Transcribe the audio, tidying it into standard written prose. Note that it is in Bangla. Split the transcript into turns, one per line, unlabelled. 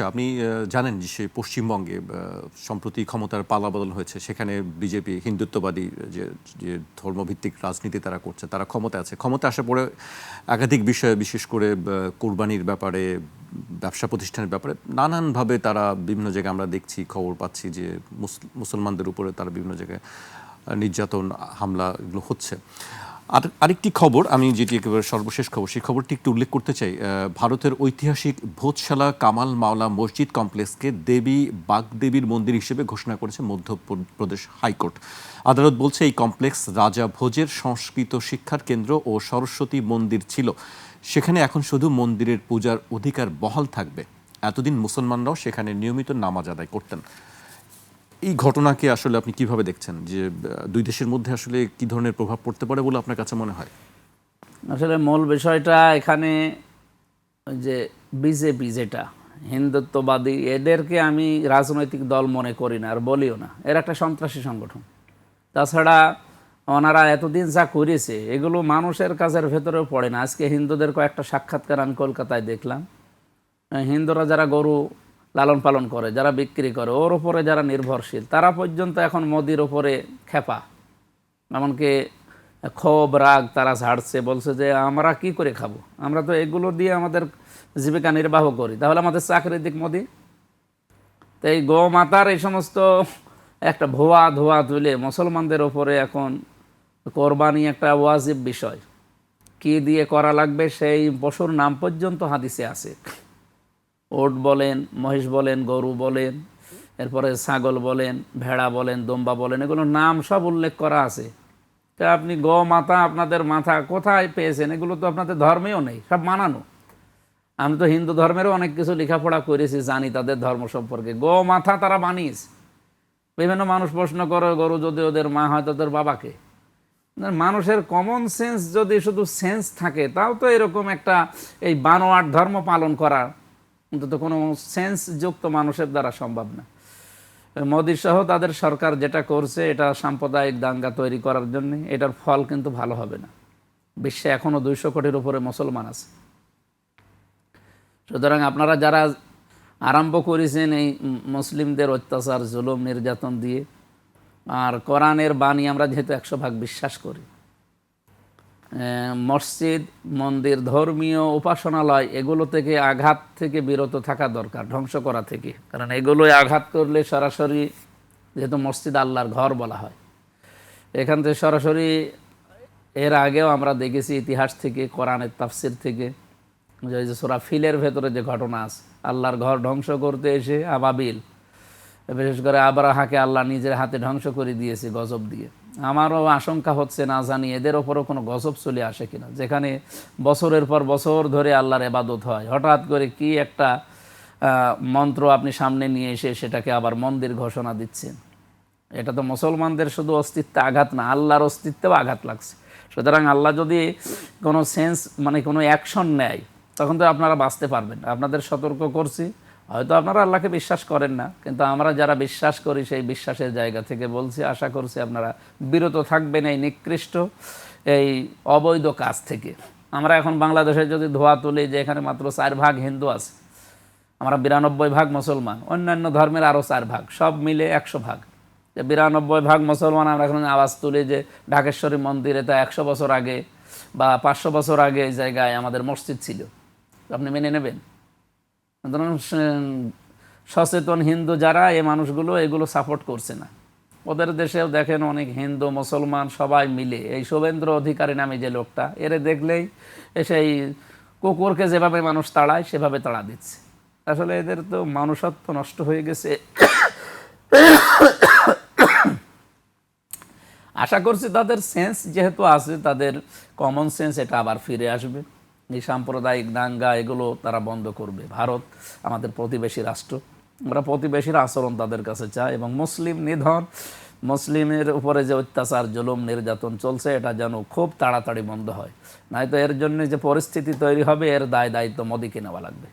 আপনি জানেন যে সে পশ্চিমবঙ্গে সম্প্রতি ক্ষমতার পালাবদল হয়েছে, সেখানে বিজেপি হিন্দুত্ববাদী যে যে ধর্মভিত্তিক রাজনীতি তারা করছে, তারা ক্ষমতায় আছে। ক্ষমতা আসার পরে একাধিক বিষয়ে, বিশেষ করে কোরবানির ব্যাপারে, ব্যবসা প্রতিষ্ঠানের ব্যাপারে নানানভাবে তারা বিভিন্ন জায়গায় আমরা দেখছি, খবর পাচ্ছি যে মুসলমানদের উপরে তারা বিভিন্ন জায়গায় নির্যাতন, হামলা এগুলো হচ্ছে। আরেকটি খবর, আমি যেটি একেবারে সর্বশেষ খবর, সেই খবরটি একটু উল্লেখ করতে চাই। ভারতের ঐতিহাসিক ভোজশালা কামাল মাওলা মসজিদ কমপ্লেক্সকে দেবী বাগদেবীর মন্দির হিসেবে ঘোষণা করেছে মধ্যপ্রদেশ হাইকোর্ট। আদালত বলছে এই কমপ্লেক্স রাজা ভোজের সংস্কৃত শিক্ষার কেন্দ্র ও সরস্বতী মন্দির ছিল, সেখানে এখন শুধু মন্দিরের পূজার অধিকার বহাল থাকবে। এতদিন মুসলমানরাও সেখানে নিয়মিত নামাজ আদায় করতেন। এই ঘটনাকে আসলে আপনি কিভাবে দেখছেন, যে দুই দেশের মধ্যে আসলে কি ধরনের প্রভাব পড়তে পারে বলে আপনার কাছে মনে হয়?
আসলে মূল বিষয়টা এখানে যে বিজেপি, যেটা হিন্দুত্ববাদী, এদেরকে আমি রাজনৈতিক দল মনে করি না আর বলিও না। এর একটা সন্ত্রাসী সংগঠন। তাছাড়া ওনারা এতদিন যা করেছে এগুলো মানুষের কাজের ভেতরেও পড়ে না। আজকে হিন্দুদের কয়েকটা সাক্ষাৎকার আমি কলকাতায় দেখলাম। হিন্দুরা যারা গরু লালন পালন করে, যারা বিক্রি করে, ওর ওপরে যারা নির্ভরশীল, তারা পর্যন্ত এখন মোদির ওপরে খেপা। এমনকি ক্ষোভ, রাগ তারা ঝাড়ছে, বলছে যে আমরা কি করে খাবো, আমরা তো এগুলো দিয়ে আমাদের জীবিকা নির্বাহ করি, তাহলে আমাদের চাকরির দিক মোদি। তো এই গোমাতার এই সমস্ত একটা ভুয়া ধোয়া তুলে মুসলমানদের ওপরে এখন কোরবানি একটা ওয়াজিব বিষয়, কি দিয়ে করা লাগবে সেই পশুর নাম পর্যন্ত হাদিসে আছে। ওট বলেন, মহিষ বলেন, গরু বলেন, এরপরে ছাগল বলেন, ভেড়া বলেন, দম্বা বলেন, এগুলোর নাম সব উল্লেখ করা আছে। তা আপনি মাতা, আপনাদের মাথা কোথায় পেয়েছেন? এগুলো তো আপনাদের ধর্মেও নেই, সব মানানো। আমি তো হিন্দু ধর্মেরও অনেক কিছু লেখাপড়া করেছি, জানি তাদের ধর্ম সম্পর্কে। মাথা তারা বানিয়েছে। বিভিন্ন মানুষ প্রশ্ন করে, গরু যদি ওদের মা হয় তাদের বাবাকে। মানুষের কমন সেন্স যদি শুধু সেন্স থাকে, তাও তো এরকম একটা এই বানোয়াট ধর্ম পালন করা অন্তত কোনো সেন্সযুক্ত মানুষের দ্বারা সম্ভব না। মোদী সহ তাদের সরকার যেটা করছে, এটা সাম্প্রদায়িক দাঙ্গা তৈরি করার জন্য, এটার ফল কিন্তু ভালো হবে না। বিশ্বে এখনও 200 কোটির উপরে মুসলমান আছে। সুতরাং আপনারা যারা আরম্ভ করেছেন এই মুসলিমদের অত্যাচার, জুলুম, নির্যাতন দিয়ে, আর কোরআনের বাণী আমরা যেহেতু 100% বিশ্বাস করি, মসজিদ, মন্দির, ধর্মীয় উপাসনালয়, এগুলো থেকে আঘাত থেকে বিরত থাকা দরকার, ধ্বংস করা থেকে। কারণ এগুলোই আঘাত করলে সরাসরি, যেহেতু মসজিদ আল্লাহর ঘর বলা হয়, এখান থেকে সরাসরি, এর আগেও আমরা দেখেছি ইতিহাস থেকে, কোরআনের তাফসির থেকে, যে সূরা ফিলের ভেতরে যে ঘটনা আছে, আল্লাহর ঘর ধ্বংস করতে এসে আবাবিল, বিশেষ করে আবরাহাকে আল্লাহ নিজের হাতে ধ্বংস করে দিয়েছে গজব দিয়ে। আমারও আশঙ্কা হচ্ছে, না জানি এদের ওপরও কোনো গজব চলে আসে কিনা, যেখানে বছরের পর বছর ধরে আল্লাহর ইবাদত হয়, হঠাৎ করে কি একটা মন্ত্র আপনি সামনে নিয়ে এসে সেটাকে আবার মন্দির ঘোষণা দিচ্ছেন। এটা তো মুসলমানদের শুধু অস্তিত্বে আঘাত না, আল্লাহর অস্তিত্বেও আঘাত লাগছে। সুতরাং আল্লাহ যদি কোনো সেন্স, মানে কোনো অ্যাকশন নেয়, তখন তো আপনারা বাঁচতে পারবেন। আপনাদের সতর্ক করছি। হয়তো আপনারা আল্লাহকে বিশ্বাস করেন না, কিন্তু আমরা যারা বিশ্বাস করি সেই বিশ্বাসের জায়গা থেকে বলছি, আশা করছি আপনারা বিরত থাকবেন এই নিকৃষ্ট, এই অবৈধ কাজ থেকে। আমরা এখন বাংলাদেশে যদি ধোয়া তুলি যে এখানে মাত্র 4% হিন্দু আছে, আমরা 92% মুসলমান, অন্যান্য ধর্মের আরও 4%, সব মিলে 100%। 92% মুসলমান আমরা এখন আওয়াজ তুলি যে ঢাকেশ্বরী মন্দিরে তো 100 বছর আগে বা 500 বছর আগে এই জায়গায় আমাদের মসজিদ ছিল, আপনি মেনে নেবেন? সচেতন হিন্দু যারা, এই মানুষগুলো এগুলো সাপোর্ট করছে না। ওদের দেশেও দেখেন অনেক হিন্দু মুসলমান সবাই মিলে, এই শুভেন্দু অধিকারী নামে যে লোকটা, এরে দেখলেই সেই কুকুরকে যেভাবে মানুষ তাড়ায় সেভাবে তাড়া দিচ্ছে। আসলে এদের তো মানুষত্ব নষ্ট হয়ে গেছে। আশা করছি তাদের সেন্স যেহেতু আছে, তাদের কমন সেন্স এটা আবার ফিরে আসবে। এই সাম্প্রদায়িক দাঙ্গা এগুলো তারা বন্ধ করবে। ভারত আমাদের প্রতিবেশী রাষ্ট্র, আমরা প্রতিবেশীর আচরণ তাদের কাছে চাই, এবং মুসলিম নিধন, মুসলিমের উপরে যে অত্যাচার, জুলুম, নির্যাতন চলছে, এটা যেন খুব তাড়াতাড়ি বন্ধ হয়। নয়তো এর জন্য যে পরিস্থিতি তৈরি হবে, এর দায় দায়িত্ব মোদিকে নেওয়া লাগবে।